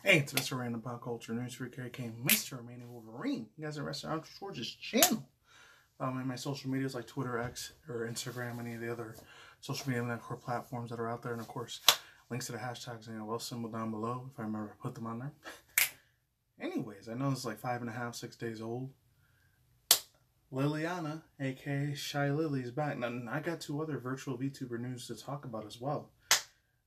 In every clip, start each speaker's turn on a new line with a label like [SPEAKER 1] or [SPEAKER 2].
[SPEAKER 1] Hey, it's Mr. Random Pop Culture News Freak, aka Mr. Remaining Wolverine. You guys are resting on George's channel. And my social medias like Twitter, X, or Instagram, any of the other social media network platforms that are out there. And of course, links to the hashtags and well symbol down below if I remember to put them on there. Anyways, I know it's like 5.5, 6 days old. Liliana, aka Shylily, is back. Now, I got 2 other virtual VTuber news to talk about as well.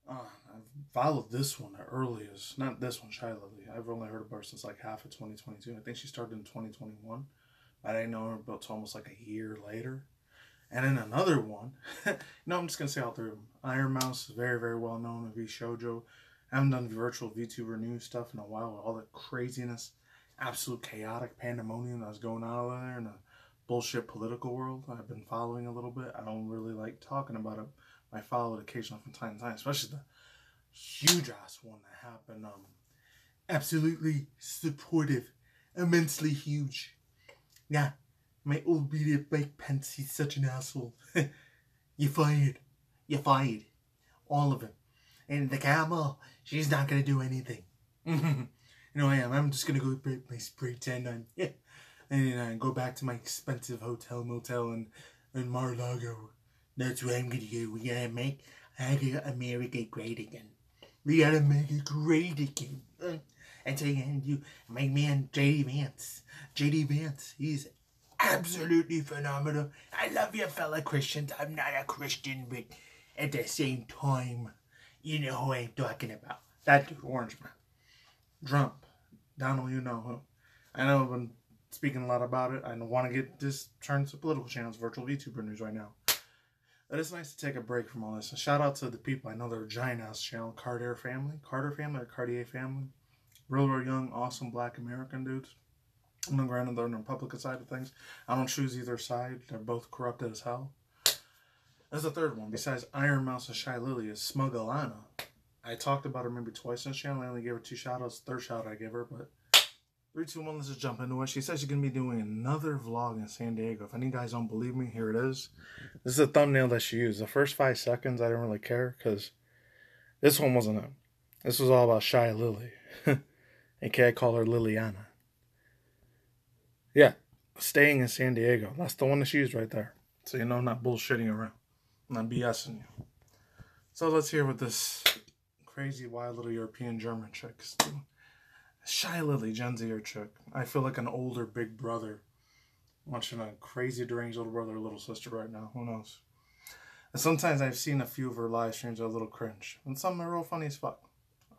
[SPEAKER 1] I've followed this one the earliest. Not this one, Shylily. I've only heard about her since like half of 2022. I think she started in 2021. But I know her about almost like a year later. And then another one. No, I'm just going to say all 3 of them. Iron Mouse is very, very well known in VShojo. I haven't done virtual VTuber news stuff in a while with all the craziness, absolute chaotic pandemonium that was going on over there in the bullshit political world. I've been following a little bit. I don't really like talking about it. I follow it occasionally from time to time, especially the huge ass one that happened. Absolutely supportive, immensely huge. Yeah, my old beat up Mike Pence, he's such an asshole. You fired. You fired. All of it. And the camel, she's not gonna do anything. You know I am. I'm just gonna go put my spray tan on. Yeah. And go back to my expensive motel in Mar-a-Lago. That's what I'm gonna do. We gotta make America great again. We gotta make it great again. And so you, my man JD Vance. JD Vance, he's absolutely phenomenal. I love you, fellow Christians. I'm not a Christian, but at the same time, you know who I'm talking about. That dude, Orange Man. Trump. Donald, you know who. I know I've been speaking a lot about it. I want to get this turned to political channels, virtual VTuber news right now. It is nice to take a break from all this. A shout out to the people. I know they're a giant ass channel. Carter family or Cartier family. Real young, awesome black American dudes. And granted, they're on the Republican side of things. I don't choose either side. They're both corrupted as hell. There's a third one. Besides Iron Mouse and Shylily is Smuggalana. I talked about her maybe twice on this channel. I only gave her 2 shout outs. Third shout out I gave her, but 3, 2, 1, let's just jump into it. She says she's going to be doing another vlog in San Diego. If any guys don't believe me, here it is. This is a thumbnail that she used. The first 5 seconds, I didn't really care because this one wasn't it. This was all about Shylily. Okay, I call her Liliana. Yeah, staying in San Diego. That's the one that she used right there. So you know I'm not bullshitting around. I'm not BSing you. So let's hear what this crazy, wild little European German chick is doing. Shylily, Gen Z chick. I feel like an older big brother watching a crazy deranged little brother or little sister right now. Who knows? And sometimes I've seen a few of her live streams that are a little cringe. And some are real funny as fuck.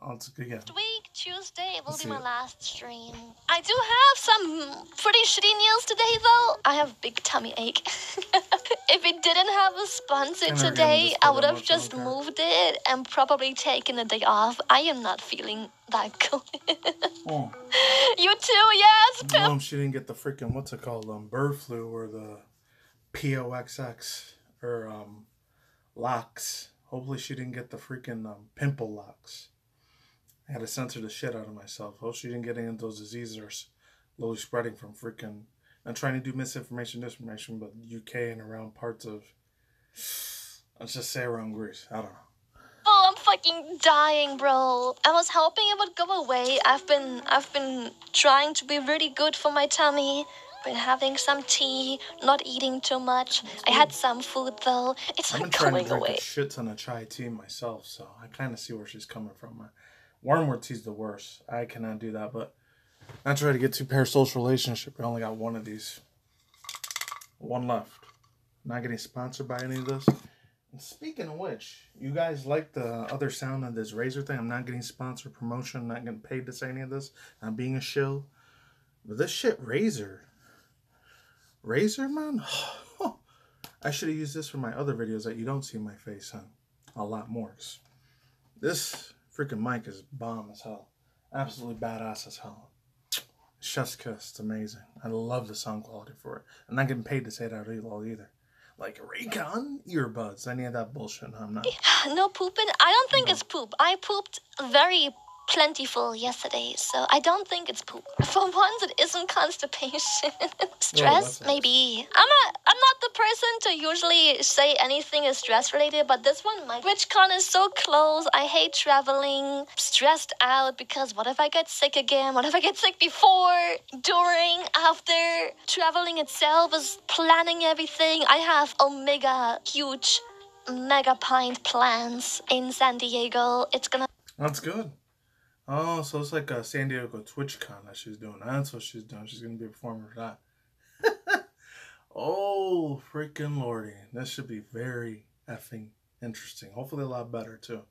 [SPEAKER 1] Let's go again.
[SPEAKER 2] Next week, Tuesday, will be my last stream. I do have some pretty shitty news today, though. I have big tummy ache. If it didn't have a sponsor today, I would have just moved it and probably taken a day off. I am not feeling that good.
[SPEAKER 1] Oh.
[SPEAKER 2] You too, yes.
[SPEAKER 1] She didn't get the freaking, what's it called, bird flu or the POXX or locks. Hopefully she didn't get the freaking pimple locks. I had to censor the shit out of myself. Hope she didn't get any of those diseases are slowly spreading from freaking, not trying to do misinformation, disinformation, but UK and around parts of, let's just say around Greece. I don't know.
[SPEAKER 2] Oh, I'm fucking dying, bro. I was hoping it would go away. I've been trying to be really good for my tummy. Been having some tea, not eating too much. I had some food though. It's like going away. I've been trying to drink
[SPEAKER 1] a shit ton of chai tea myself, so I kind of see where she's coming from. Wormwood tea's the worst. I cannot do that, but not try to get too parasocial relationship. I only got one of these. One left. Not getting sponsored by any of this. And speaking of which, you guys like the other sound of this razor thing? I'm not getting sponsored promotion. Not getting paid to say any of this. Not being a shill. But this shit, razor, man. I should have used this for my other videos that you don't see my face on a lot more. This freaking mic is bomb as hell. Absolutely badass as hell. Chef's kiss. It's amazing. I love the sound quality for it. I'm not getting paid to say that either. Like Raycon earbuds. Any of that bullshit. No, I'm not.
[SPEAKER 2] No pooping? I don't think it's poop. I pooped very plentiful yesterday, so I don't think it's poop. For once, it isn't constipation. Stress, maybe. I'm not the person to usually say anything is stress related, but this one might. TwitchCon is so close. I hate traveling. Stressed out because what if I get sick again? What if I get sick before, during, after? Traveling itself is planning everything. I have huge mega pint plans in San Diego. It's gonna.
[SPEAKER 1] That's good. Oh, so it's like a San Diego TwitchCon that she's doing. That's what she's doing. She's going to be a performer for that. Oh, freaking lordy. This should be very effing interesting. Hopefully a lot better, too.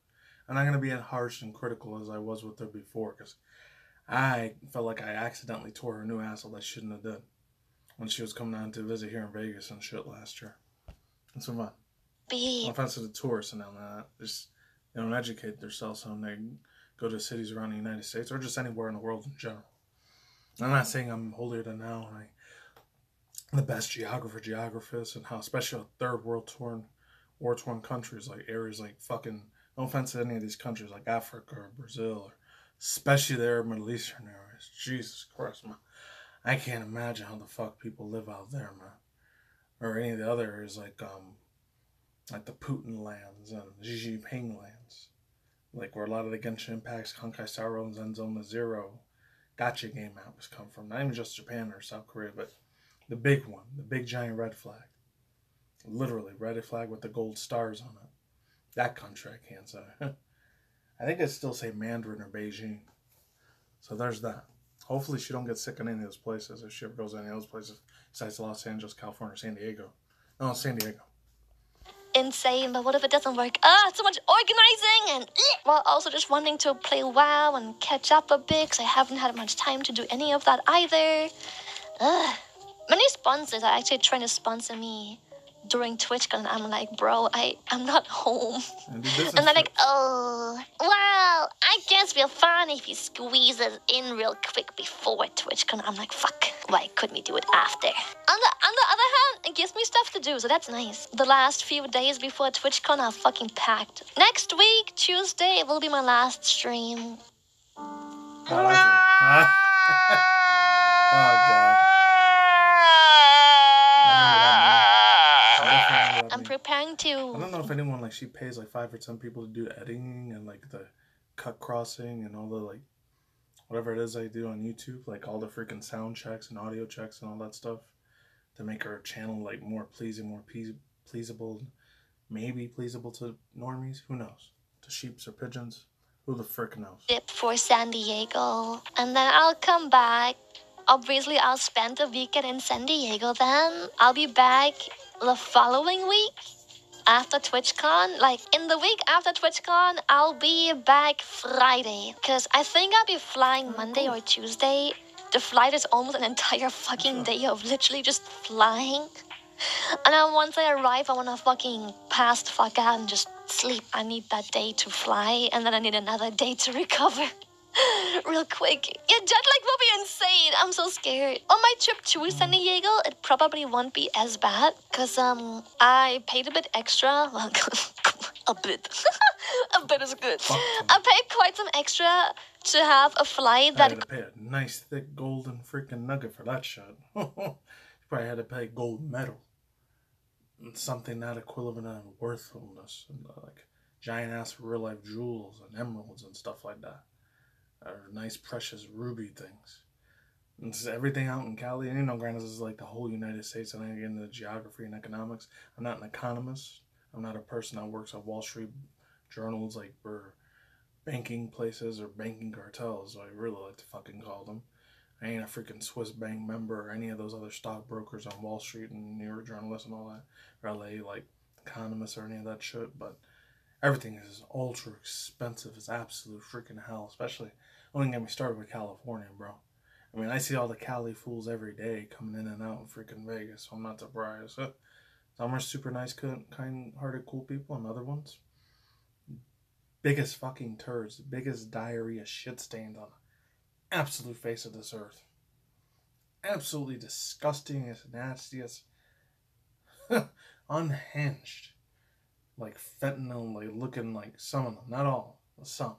[SPEAKER 1] I'm not going to be as harsh and critical as I was with her before, because I felt like I accidentally tore her new asshole I shouldn't have did when she was coming down to visit here in Vegas and shit last year. It's so fun. No offense to the tourists and all that. Just, they don't educate themselves when they go to cities around the United States or just anywhere in the world in general. I'm not saying I'm holier than thou and the best geographers, and how, especially with third world war-torn countries, like areas like fucking, no offense to any of these countries like Africa or Brazil, or especially the Arab Middle Eastern areas. Jesus Christ, man. I can't imagine how the fuck people live out there, man. Or any of the other areas like the Putin lands and Xi Jinping lands. Like where a lot of the Genshin Impacts, Honkai Star Rail, and Zen Zone Zero gacha game maps come from. Not even just Japan or South Korea, but the big one. The big giant red flag. Literally, red flag with the gold stars on it. That country I can't say. I think I'd still say Mandarin or Beijing. So there's that. Hopefully she don't get sick in any of those places if she ever goes to any of those places besides Los Angeles, California, or San Diego. No, San Diego.
[SPEAKER 2] Insane, but what if it doesn't work? So much organizing and while also just wanting to play WoW and catch up a bit because I haven't had much time to do any of that either. Many sponsors are actually trying to sponsor me during TwitchCon, and I'm like, bro, I'm not home. And they're like, oh, well, I guess we're fine if you squeeze it in real quick before TwitchCon. I'm like, fuck, why couldn't we do it after? On the other hand, it gives me stuff to do, so that's nice. The last few days before TwitchCon are fucking packed. Next week, Tuesday, will be my last stream.
[SPEAKER 1] Oh, that's oh, God.
[SPEAKER 2] I'm preparing to.
[SPEAKER 1] I don't know if anyone, like, she pays like 5 or 10 people to do editing and like the cut crossing and all the like whatever it is I do on YouTube, like all the freaking sound checks and audio checks and all that stuff to make our channel like more pleasing, more pleasable, maybe pleasable to normies. Who knows? To sheeps or pigeons? Who the frick knows?
[SPEAKER 2] Dip for San Diego, and then I'll come back. Obviously, I'll spend a weekend in San Diego. Then I'll be back the following week after TwitchCon. Like in the week after TwitchCon, I'll be back Friday because I think I'll be flying Monday or Tuesday. The flight is almost an entire fucking day of literally just flying. And then once I arrive, I want to fucking pass the fuck out and just sleep. I need that day to fly, and then I need another day to recover. Real quick. Yeah, jet lag will be insane. I'm so scared. On my trip to San Diego, it probably won't be as bad, because I paid a bit extra. Well, a bit. A bit is good. I paid quite some extra to have a flight that...
[SPEAKER 1] I had to pay a nice, thick, golden freaking nugget for that shit. You probably had to pay gold medal. Something not equivalent of worthfulness. And, like, giant-ass real-life jewels and emeralds and stuff like that. Or nice, precious ruby things. It's everything out in Cali. And, you know, granted, this is like the whole United States. And I get into geography and economics. I'm not an economist. I'm not a person that works at Wall Street journals, like, for banking places or banking cartels. I really like to fucking call them. I ain't a freaking Swiss bank member or any of those other stockbrokers on Wall Street and New York journalists and all that. Or LA, like, economists or any of that shit. But everything is ultra expensive. It's absolute freaking hell. Especially, don't get me started with California, bro. I mean, I see all the Cali fools every day coming in and out in freaking Vegas, so I'm not surprised. Some are super nice, kind-hearted, cool people, and other ones, biggest fucking turds, biggest diarrhea shit stains on the absolute face of this earth. Absolutely disgusting, nastiest, unhinged. Like fentanyl, like looking like some of them, not all, but some.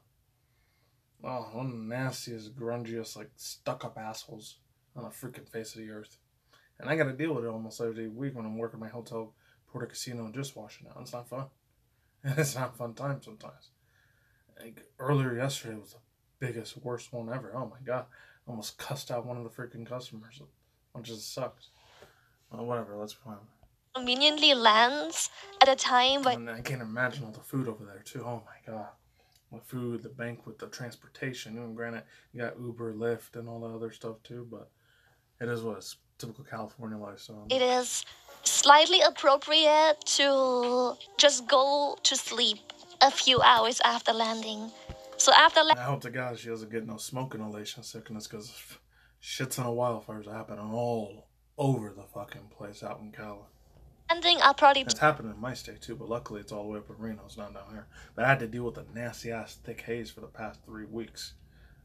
[SPEAKER 1] Oh, one of the nastiest, grungiest, like, stuck-up assholes on the freaking face of the earth. And I gotta deal with it almost every week when I'm working my hotel, Porter Casino, and just washing out. It's not fun. It's not a fun time sometimes. Like, earlier yesterday was the biggest, worst one ever. Oh my god. I almost cussed out one of the freaking customers. Which just sucks. Well, whatever, let's move on.
[SPEAKER 2] Conveniently lands at a time when...
[SPEAKER 1] And I can't imagine all the food over there, too. Oh my god. The food, the banquet, the transportation. Even granted, you got Uber, Lyft, and all the other stuff, too. But it is what it's typical California lifestyle.
[SPEAKER 2] It is slightly appropriate to just go to sleep a few hours after landing. So after
[SPEAKER 1] I hope to God she doesn't get no smoke inhalation sickness, because shit's on wildfires happening all over the fucking place out in Cali.
[SPEAKER 2] landing, I'll probably...
[SPEAKER 1] It's happening in my state too, but luckily it's all the way up in Reno. It's not down here. But I had to deal with a nasty ass thick haze for the past 3 weeks.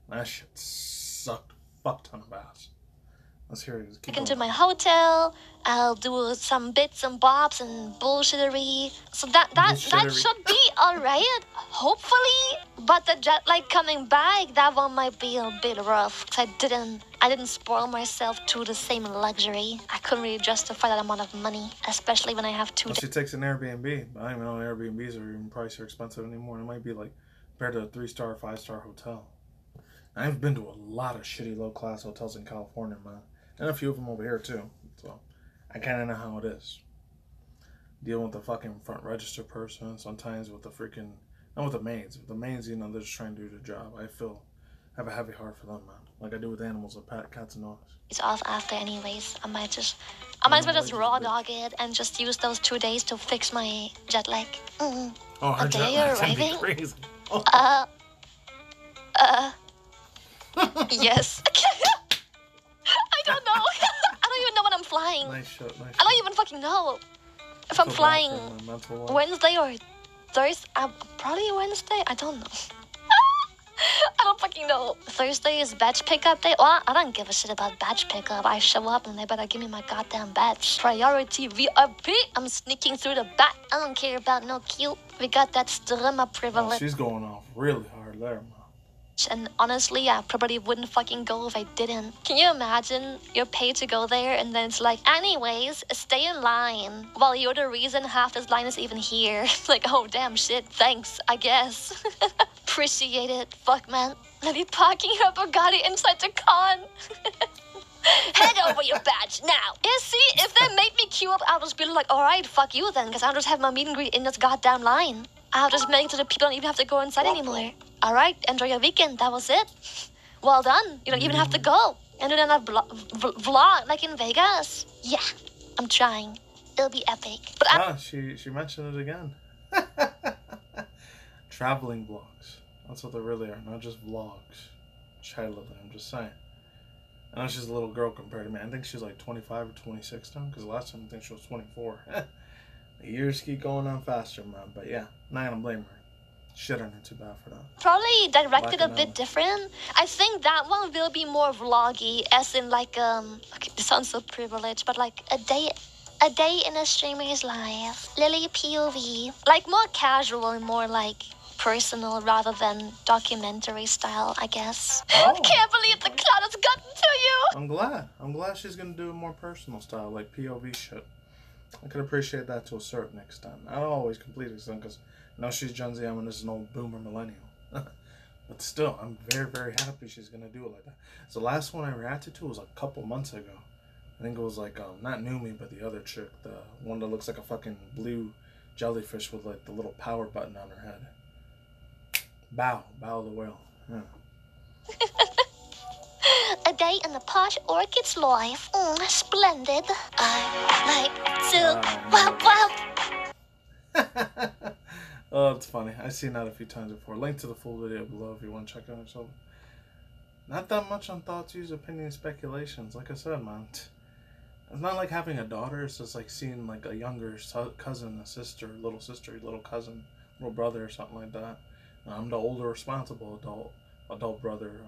[SPEAKER 1] That shit sucked a fuck ton of ass. Let's hear it.
[SPEAKER 2] Back into my hotel. I'll do some bits and bobs and bullshittery. So that should be alright, hopefully. But the jet lag coming back, that one might be a bit rough. Cause I didn't spoil myself to the same luxury. I couldn't really justify that amount of money, especially when I have two.
[SPEAKER 1] Well, she takes an Airbnb. But I don't even know Airbnbs are even pricey or expensive anymore. It might be like compared to a 3-star, 5-star hotel. I've been to a lot of shitty low-class hotels in California, man. And a few of them over here, too. So, I kind of know how it is. Dealing with the fucking front register person, sometimes with the freaking... Not with the maids. With the maids, you know, they're just trying to do their job. I have a heavy heart for them, man. Like I do with animals, with cats and dogs.
[SPEAKER 2] It's off after anyways. I might as well just raw dog it and just use those 2 days to fix my jet lag.
[SPEAKER 1] Oh, her jet lag's arriving? Crazy.
[SPEAKER 2] Oh. Yes. I don't know. I don't even know when I'm flying.
[SPEAKER 1] Nice shot, nice
[SPEAKER 2] I don't even fucking know if I'm flying Wednesday or Thursday. Probably Wednesday. I don't know. I don't fucking know. Thursday is badge pickup day. Well, I don't give a shit about badge pickup. I show up and they better give me my goddamn badge. Priority VIP. I'm sneaking through the back. I don't care about no queue. We got that streamer privilege.
[SPEAKER 1] Oh, she's going off really hard there, man.
[SPEAKER 2] And honestly, I probably wouldn't fucking go if I didn't. Can you imagine you're paid to go there and then it's like, anyways, stay in line. Well, you're the reason half this line is even here. Like, oh, damn shit, thanks, I guess. Appreciate it. Fuck, man. Let me parking her Bugatti inside the con. Hand over your badge now. Yeah, see, if they make me queue up, I'll just be like, alright, fuck you then, because I'll just have my meet and greet in this goddamn line. I'll just make it so the people don't even have to go inside anymore. Alright, enjoy your weekend, that was it. Well done, you don't even have to go. And then a vlog, like in Vegas. Yeah, I'm trying. It'll be epic. But
[SPEAKER 1] she mentioned it again. Traveling vlogs. That's what they really are, not just vlogs. Shylily, I'm just saying. I know she's a little girl compared to me. I think she's like 25 or 26 now, because last time I think she was 24. The years keep going on faster, man. But yeah, not gonna blame her. Shit on her too bad for that.
[SPEAKER 2] Probably directed a bit different. I think that one will be more vloggy, as in like okay, this sounds so privileged, but like a day in a streamer's life. Lily POV, like more casual and more like personal rather than documentary style, I guess.
[SPEAKER 1] Oh.
[SPEAKER 2] I can't believe the clout has gotten to you.
[SPEAKER 1] I'm glad she's gonna do a more personal style, like POV shit. I could appreciate that to a certain extent. Not always completely extent, because I know she's Gen Z, I'm just an old boomer millennial. But still, I'm very, very happy she's gonna do it like that. So the last one I reacted to was a couple months ago. I think it was like, not Numi, but the other chick. The one that looks like a fucking blue jellyfish with like the little power button on her head. Bow the whale. Yeah.
[SPEAKER 2] A day in the posh orchid's life. Splendid. I like to... Well.
[SPEAKER 1] Oh, it's funny. I've seen that a few times before. Link to the full video below if you want to check it out yourself. Not that much on thoughts, views, opinions, speculations. Like I said, man. It's not like having a daughter. It's just like seeing like a younger cousin, a sister, little cousin, little brother or something like that. I'm the older, responsible adult brother,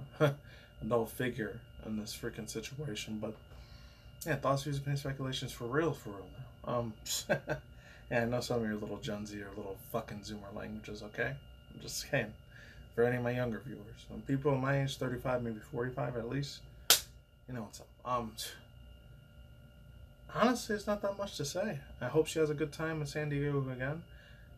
[SPEAKER 1] adult figure in this freaking situation. But yeah, thoughts, views, opinions, speculations for real now. Yeah, I know some of your little Gen Z or little fucking Zoomer languages. Okay, I'm just saying. For any of my younger viewers. When people my age, 35, maybe 45 at least, you know what's up. Honestly, it's not that much to say. I hope she has a good time in San Diego again.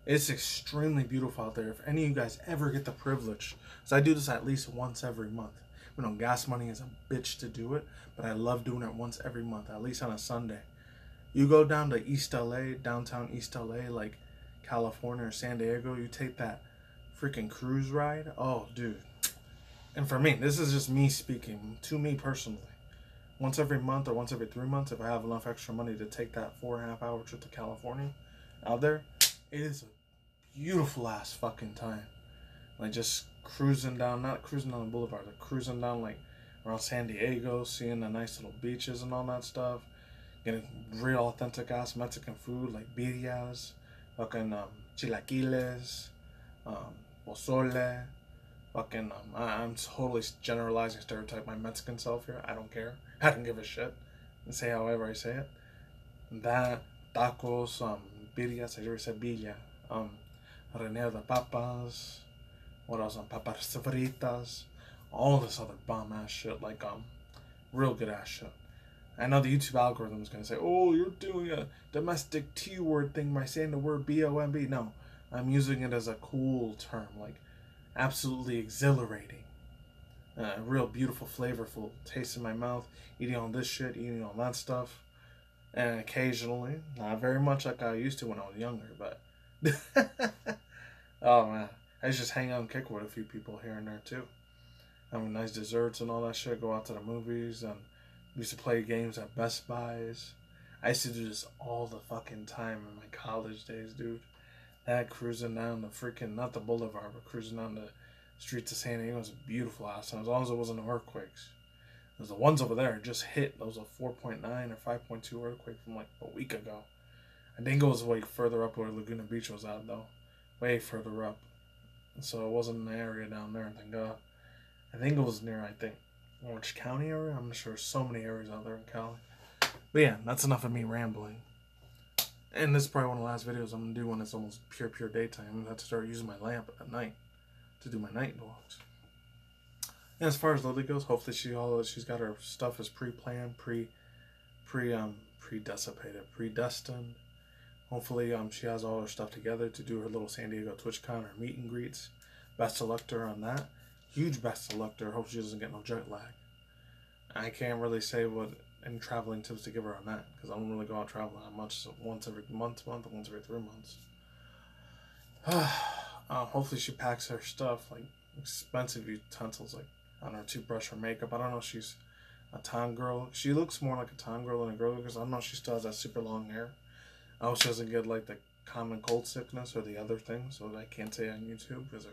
[SPEAKER 1] It's extremely beautiful out there. If any of you guys ever get the privilege, because I do this at least once every month. You know, gas money is a bitch to do it, but I love doing it once every month, at least on a Sunday. You go down to East LA, downtown East LA, like California or San Diego, you take that freaking cruise ride. Oh, dude. And for me, this is just me speaking, to me personally. Once every month or once every 3 months, if I have enough extra money to take that 4.5 hour trip to California out there, it is a beautiful ass fucking time. Like just cruising down, not cruising down the boulevard, like cruising down like around San Diego, seeing the nice little beaches and all that stuff. Getting real authentic ass Mexican food like birrias, fucking chilaquiles, pozole, fucking I'm totally generalizing, stereotype my Mexican self here. I don't care. I don't give a shit. I say however I say it. That tacos, birrias, I already said birria, reneo de papas, what else? Papas fritas, all this other bomb ass shit, like real good ass shit. I know the YouTube algorithm is gonna say, "Oh, you're doing a domestic T word thing by saying the word BOMB." No, I'm using it as a cool term, like absolutely exhilarating, real beautiful, flavorful taste in my mouth. Eating on this shit, eating on that stuff, and occasionally, not very much like I used to when I was younger, but oh man, I just hang out and kick with a few people here and there too. Having nice desserts and all that shit. Go out to the movies and we used to play games at Best Buys. I used to do this all the fucking time in my college days, dude. That cruising down the freaking, not the boulevard, but cruising down the streets of San Diego was a beautiful ass time, as long as it wasn't earthquakes. There's the ones over there just hit. There was a 4.9 or 5.2 earthquake from like a week ago. I think it was way further up where Laguna Beach was at, though. Way further up. So it wasn't in the area down there, thank God. I think it was near, Orange County area? I'm not sure. There's so many areas out there in Cali. But yeah, that's enough of me rambling. And this is probably one of the last videos I'm going to do when it's almost pure daytime. I'm going to have to start using my lamp at night to do my night vlogs. And as far as Lily goes, hopefully she's got her stuff is pre-planned, predestined. Hopefully she has all her stuff together to do her little San Diego TwitchCon or meet and greets. Best of luck to her on that. Huge best of luck to her. Hope she doesn't get no jet lag. I can't really say what any traveling tips to give her on that because I don't really go out traveling that much. So once every month, once every 3 months. Hopefully she packs her stuff, like expensive utensils, like on her toothbrush or makeup. I don't know if she's a Tom girl. She looks more like a Tom girl than a girl because I don't know if she still has that super long hair. I hope she doesn't get like the common cold sickness or the other thing, so I can't say on YouTube because they're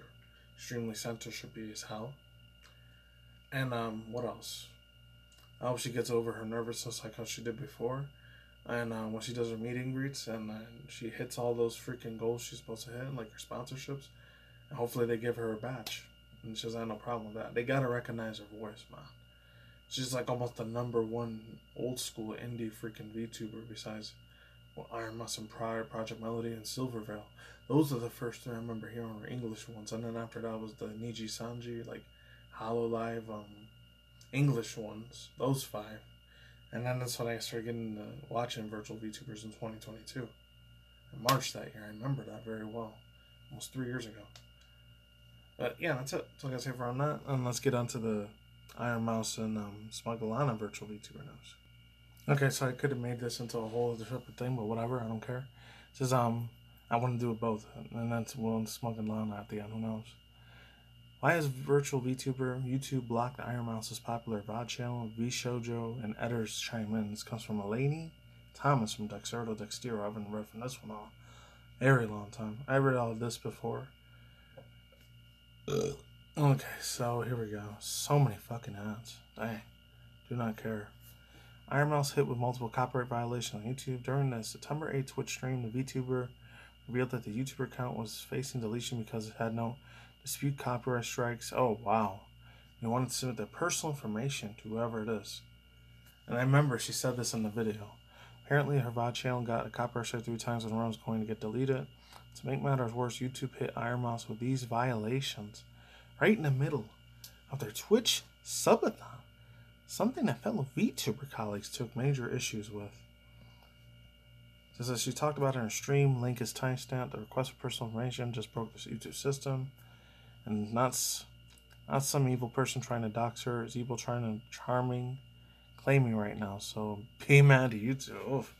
[SPEAKER 1] extremely censorshipy as hell. And what else? I hope she gets over her nervousness like how she did before. And when she does her meet and greets and she hits all those freaking goals she's supposed to hit, like her sponsorships, and hopefully they give her a badge. And she doesn't have no problem with that. They gotta recognize her voice, man. She's like almost the #1 old school indie freaking VTuber besides Iron Mouse and Pride, Project Melody, and Silvervale. Those are the first 3 I remember hearing were English ones, and then after that was the Niji Sanji, like Hololive, English ones. Those 5, and then that's when I started getting watching virtual VTubers in 2022. In March that year, I remember that very well, almost 3 years ago. But yeah, that's it. That's all I gotta say for on that, and let's get on to the Iron Mouse and Smugglana virtual VTuber news. Okay, so I could have made this into a whole other separate thing, but whatever, I don't care. It says, I want to do it both, and that's one Smugglana at the end, who knows. Why has virtual VTuber YouTube blocked Iron Mouse's popular VOD channel? VShojo and editors chime in. This comes from Eleni Thomas from Dexerto Dextero. I haven't read from this one all a very long time. I read all of this before. Okay, so here we go. So many fucking ads. Dang. Do not care. Iron Mouse hit with multiple copyright violations on YouTube. During the September 8th Twitch stream, the VTuber revealed that the YouTuber account was facing deletion because it had no dispute copyright strikes. Oh, wow. They wanted to submit their personal information to whoever it is. And I remember she said this in the video. Apparently, her VOD channel got a copyright strike 3 times in a row and was going to get deleted. To make matters worse, YouTube hit Iron Mouse with these violations. right in the middle of their Twitch subathon, something that fellow VTuber colleagues took major issues with. Just as she talked about in her stream, link is timestamped. The request for personal information just broke this YouTube system, and not some evil person trying to dox her. It's evil trying to charming, claiming right now. So be mad at YouTube. Oof.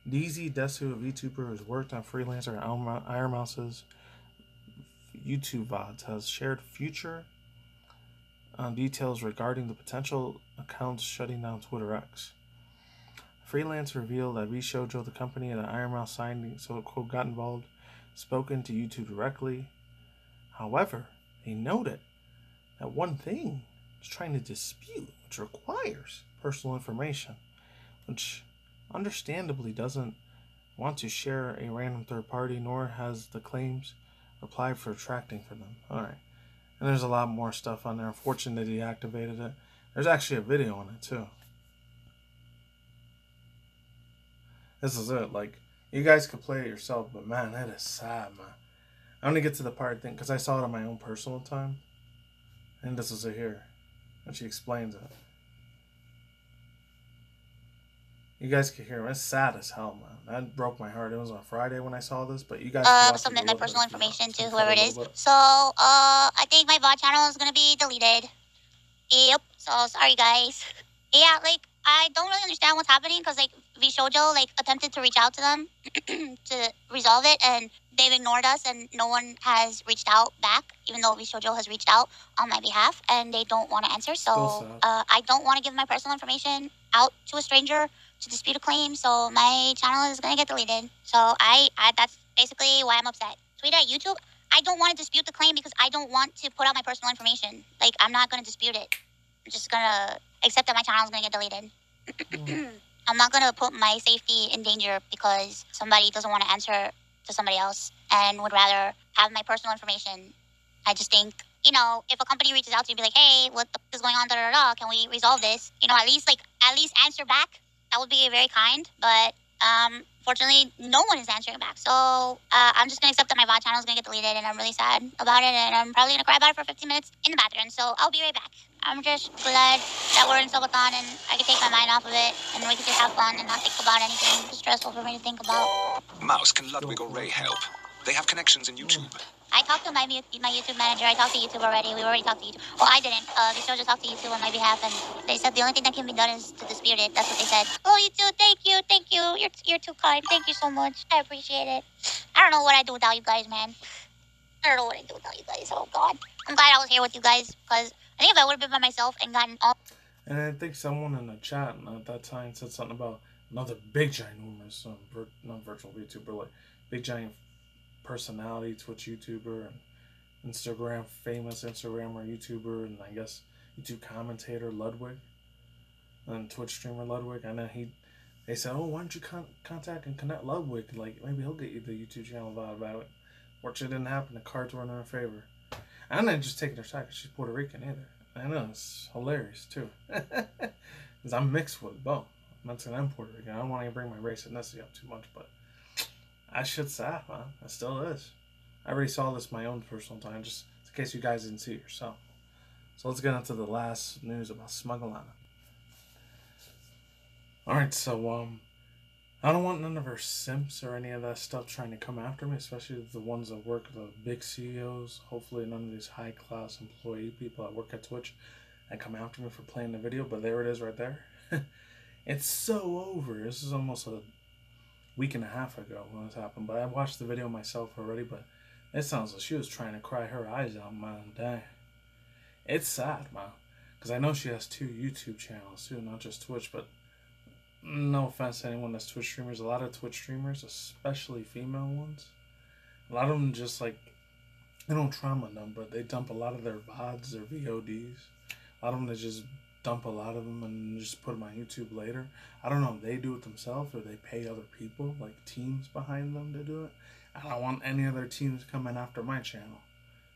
[SPEAKER 1] DZ Desu, a VTuber who's worked on freelancer at Iron Mouse's YouTube VODs, has shared future details regarding the potential accounts shutting down Twitter X. Freelance revealed that Shoujo, the company that Iron Mouse signed, so quote, got involved, spoken to YouTube directly. However, they noted that one thing is trying to dispute, which requires personal information, which understandably doesn't want to share a random third party, nor has the claims applied for retracting for them. Alright. And there's a lot more stuff on there. Unfortunately, they deactivated it. There's actually a video on it, too. This is it. Like, you guys could play it yourself, but man, that is sad, man. I'm gonna get to the part thing, because I saw it on my own personal time. And this is it here. And she explains it. You guys can hear it. It's sad as hell, man. That broke my heart. It was on Friday when I saw this, but you guys can watch
[SPEAKER 2] submit my personal information to
[SPEAKER 1] to
[SPEAKER 2] whoever it is. So, I think my VOD channel is gonna be deleted. Yep. So, sorry, guys. Yeah, like, I don't really understand what's happening, because, like, Shoujo, like, attempted to reach out to them to resolve it, and they've ignored us, and no one has reached out back, even though Shoujo has reached out on my behalf, and they don't want to answer. So, I don't want to give my personal information out to a stranger to dispute a claim, so my channel is going to get deleted. So, I that's basically why I'm upset. Tweet at YouTube. I don't want to dispute the claim because I don't want to put out my personal information. Like, I'm not going to dispute it. I'm just going to accept that my channel is going to get deleted. I'm not going to put my safety in danger because somebody doesn't want to answer to somebody else and would rather have my personal information. I just think, you know, if a company reaches out to you and be like, hey, what the is going on, can we resolve this? You know, at least answer back. That would be very kind. But fortunately, no one is answering back. So I'm just going to accept that my VOD channel is going to get deleted, and I'm really sad about it, and I'm probably going to cry about it for 15 minutes in the bathroom. So I'll be right back. I'm just glad that we're in subathon and I can take my mind off of it, and we can just have fun and not think about anything stressful for me to think about.
[SPEAKER 3] Mouse, can Ludwig or Ray help? They have connections in YouTube.
[SPEAKER 2] I talked to my YouTube manager. I talked to YouTube already. We already talked to YouTube. Well, I didn't. They just talked to YouTube on my behalf, and they said the only thing that can be done is to dispute it. That's what they said. Oh, YouTube, thank you. You're too kind. Thank you so much. I appreciate it. I don't know what I'd do without you guys, man. I don't know what I'd do without you guys. Oh, God. I'm glad I was here with you guys, because I think if I would have been by myself and gotten all...
[SPEAKER 1] And I think someone in the chat at that time said something about another big ginormous, not virtual VTuber, like big giant personality, Twitch YouTuber, and famous Instagrammer YouTuber, and I guess YouTube commentator Ludwig, and Twitch streamer Ludwig. I know they said, oh, why don't you contact and connect Ludwig? Like, maybe he'll get you the YouTube channel about it. Fortunately, it didn't happen. The cards weren't in her favor. I'm not just taking her side because she's Puerto Rican either. I know, it's hilarious too. Because I'm mixed with both. I'm not saying I'm Puerto Rican. I don't want to bring my race ethnicity up too much, but that shit's sad, man. It still is. I already saw this my own personal time, just in case you guys didn't see it yourself. So let's get into the last news about smuggling. Alright, so I don't want none of her simps or any of that stuff trying to come after me, especially the ones that work, the big CEOs. Hopefully none of these high-class employee people that work at Twitch that come after me for playing the video, but there it is right there. It's so over. This is almost a week and a half ago when this happened, but I watched the video myself already, but it sounds like she was trying to cry her eyes out, man. Dang. It's sad, man, because I know she has 2 YouTube channels too, not just Twitch, but no offense to anyone that's Twitch streamers. A lot of Twitch streamers, especially female ones, a lot of them just like, they don't trauma dump, but they dump a lot of their VODs, their VODs. A lot of them, they just dump a lot of them and just put them on YouTube later. I don't know if they do it themselves or they pay other people, like teams behind them to do it. I don't want any other teams coming after my channel.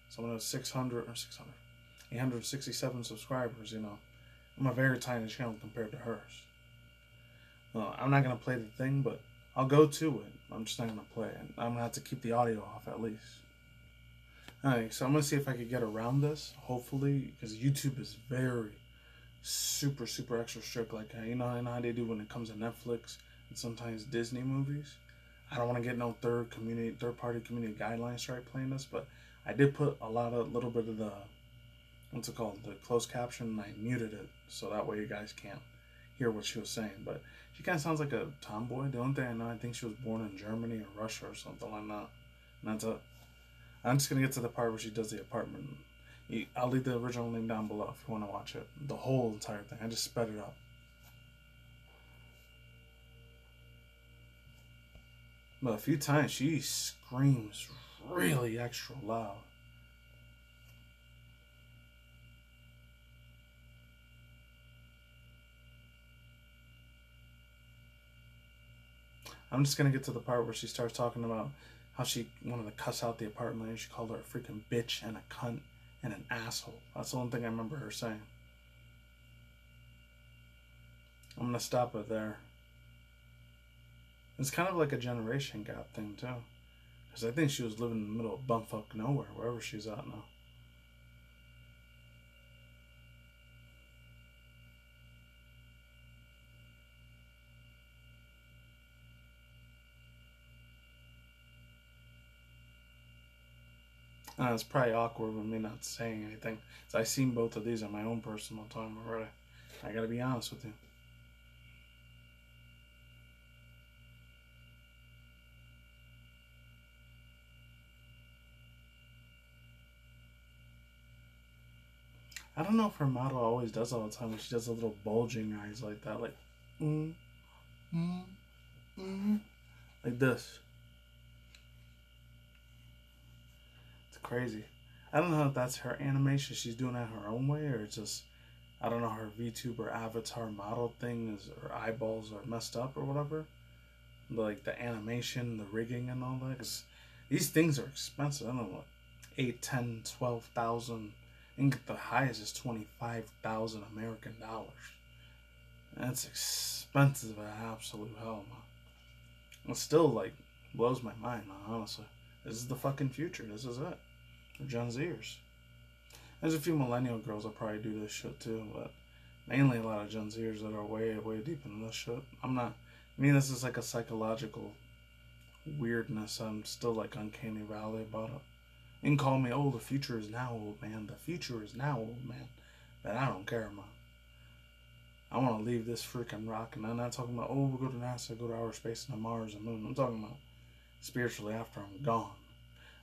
[SPEAKER 1] Someone with 867 subscribers, you know. I'm a very tiny channel compared to hers. I'm not going to play the thing, but I'll go to it. I'm just not going to play it. I'm going to have to keep the audio off at least. Alright, so I'm gonna see if I could get around this, hopefully, because YouTube is very super extra strict. Like, you know how they do when it comes to Netflix and sometimes Disney movies. I don't want to get no third party community guidelines strike playing this, but I did put a little bit of the, what's it called, the closed caption, and I muted it so that way you guys can't hear what she was saying. But she kind of sounds like a tomboy. The only thing I know, I think she was born in Germany or Russia or something like that. And that's it. I'm just gonna get to the part where she does the apartment. I'll leave the original link down below if you want to watch it. The whole entire thing. I just sped it up. But a few times she screams really extra loud. I'm just gonna get to the part where she starts talking about how she wanted to cuss out the apartment and she called her a freaking bitch and a cunt and an asshole. That's the only thing I remember her saying. I'm gonna stop it there. It's kind of like a generation gap thing too, because I think she was living in the middle of bumfuck nowhere, wherever she's at now. It's probably awkward with me not saying anything. So I've seen both of these on my own personal time already. I gotta be honest with you. I don't know if her model always does all the time when she does the little bulging eyes like that, like, like this. It's crazy. I don't know if that's her animation, she's doing it her own way, or it's just, I don't know, her VTuber avatar model thing is, her eyeballs are messed up or whatever. Like the animation, the rigging and all that, because these things are expensive. I don't know what, 8, 10, 12,000. I think the highest is 25,000 American dollars. That's expensive as absolute hell, man. It still, like, blows my mind, man, honestly. This is the fucking future. This is it. For Gen Zers. There's a few millennial girls that probably do this shit too, but mainly a lot of Gen Zers that are way deep in this shit. I mean, this is like a psychological weirdness. I'm still, like, uncanny valley about it. You can call me, oh, the future is now, old man. The future is now, old man. But I don't care, man. I want to leave this freaking rock. And I'm not talking about, oh, we'll go to NASA, go to outer space, and to Mars and Moon. I'm talking about spiritually after I'm gone.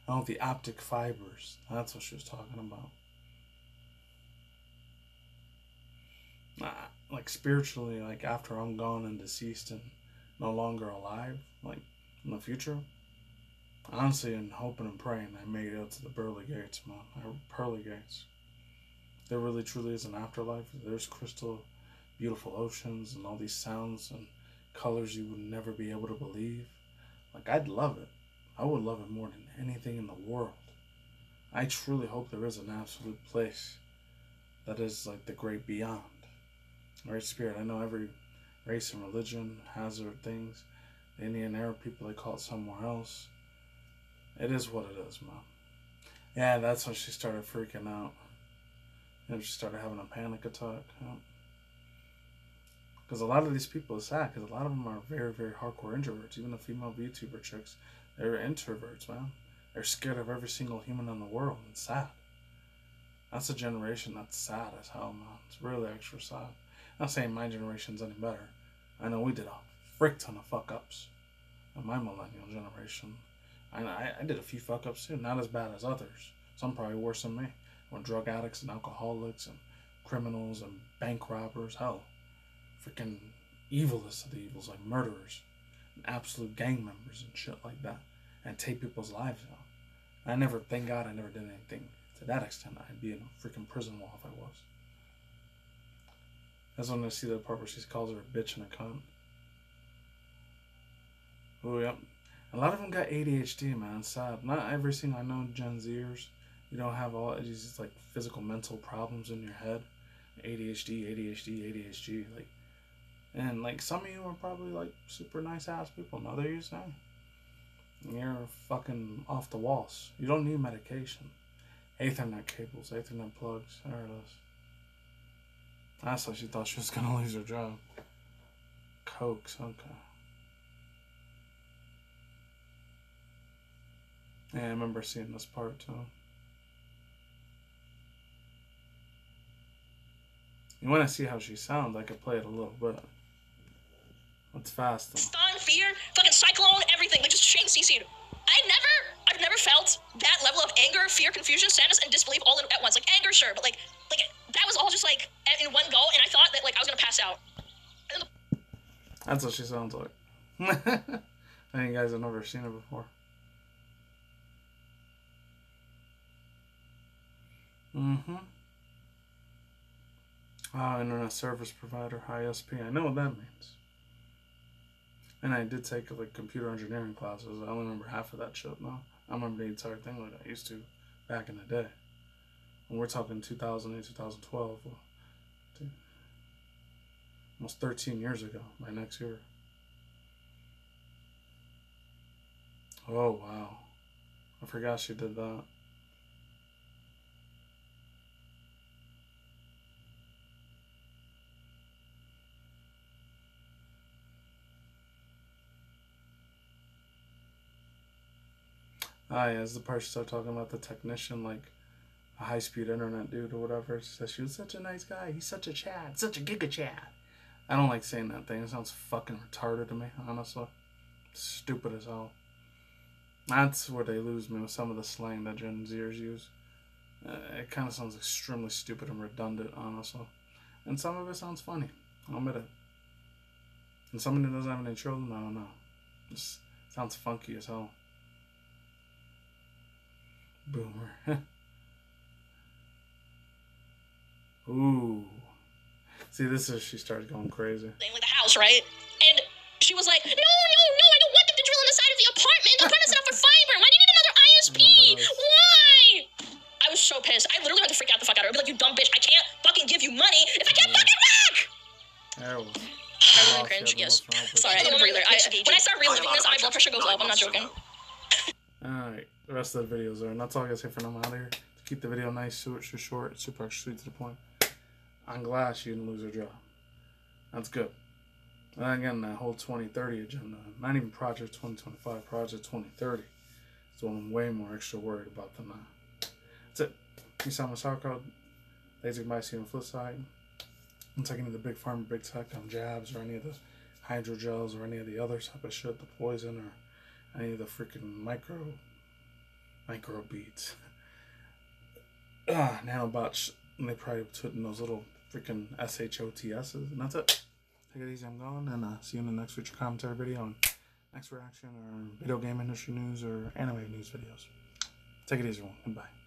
[SPEAKER 1] I want the optic fibers. That's what she was talking about. Like spiritually, like after I'm gone and deceased and no longer alive, like in the future. Honestly, and hoping and praying I made it out to the pearly gates, man. Pearly gates. There really truly is an afterlife. There's crystal, beautiful oceans and all these sounds and colors you would never be able to believe. Like, I'd love it. I would love it more than anything in the world. I truly hope there is an absolute place that is like the great beyond. Right, spirit. I know every race and religion has their things. The Indian Arab people, they call it somewhere else. It is what it is, man. Yeah, that's when she started freaking out. And she started having a panic attack. Because a lot of these people are sad, because a lot of them are very hardcore introverts. Even the female VTuber chicks, they're introverts, man. They're scared of every single human in the world. It's sad. That's a generation that's sad as hell, man. It's really extra sad. I'm not saying my generation's any better. I know we did a frick ton of fuck-ups in my millennial generation. I did a few fuck-ups too, not as bad as others. Some probably worse than me. When drug addicts and alcoholics and criminals and bank robbers, hell, freaking evilest of the evils, like murderers and absolute gang members and shit like that, and take people's lives out. Thank God I never did anything to that extent. I'd be in a freaking prison wall if I was. That's when I see the part where she calls her a bitch and a cunt. Oh, yep. A lot of them got ADHD, man. It's sad. Not every single, I know Gen Zers, you don't have all these like physical, mental problems in your head. ADHD, like, and like some of you are probably like super nice ass people. And others, you're fucking off the walls. You don't need medication. Ethernet cables, Ethernet plugs. There it is. That's why she thought she was gonna lose her job. Cokes, okay. Yeah, I remember seeing this part too. You want to see how she sounds? I could play it a little bit. It's fast though.
[SPEAKER 4] Stun, fear, fucking cyclone, everything. Like just Shane CC'd. I've never felt that level of anger, fear, confusion, sadness, and disbelief all at once. Like anger, sure, but like that was all just like in one go, and I thought that like I was gonna pass out.
[SPEAKER 1] That's what she sounds like. I think you guys have never seen it before. Internet service provider, ISP. I know what that means. And I did take like computer engineering classes. I only remember half of that shit now. I remember the entire thing like I used to back in the day. And we're talking 2008, 2012. Dude, almost 13 years ago, my next year. Oh, wow. I forgot she did that. Yeah, as the part she started talking about the technician, like a high-speed internet dude or whatever. She says she was such a nice guy. He's such a Chad, such a Giga Chad. I don't like saying that thing. It sounds fucking retarded to me, honestly. Stupid as hell. That's where they lose me with some of the slang that Gen Zers use. It kind of sounds extremely stupid and redundant, honestly. And some of it sounds funny. I'll admit it. And someone who doesn't have any children, I don't know. Just sounds funky as hell. Boomer. Ooh. See, this is she starts going crazy.
[SPEAKER 4] Like the house, right? And she was like, no, I don't want them to drill in the side of the apartment. The apartment's set up for fiber. Why do you need another ISP? Why? I was so pissed. I literally had to freak out the fuck out of her. I'd be like, you dumb bitch, I can't fucking give you money if I can't fucking work!
[SPEAKER 1] There it was.
[SPEAKER 4] I really cringe, yes. Sorry, I need a breather. When I start reliving this, my blood pressure goes up. I'm not joking.
[SPEAKER 1] Alright, the rest of the videos are. And that's all I gotta say for now. I'm out of here. To keep the video nice, short, super sweet to the point. I'm glad she didn't lose her job. That's good. And then again, that whole 2030 agenda, not even Project 2025, Project 2030, is what I'm way more extra worried about than that. That's it. Peace out, my sauerkraut. Lazy goodbye, see you on the flip side. I'm taking any of the big pharma, big tech on jabs, or any of the hydrogels, or any of the other type of shit, the poison, or any of the freaking micro beads. Nanobots, and they probably put in those little freaking SHOTSs, and that's it. Take it easy, I'm gone, and see you in the next feature commentary video, and next reaction, or video game industry news, or anime news videos. Take it easy, everyone. Goodbye.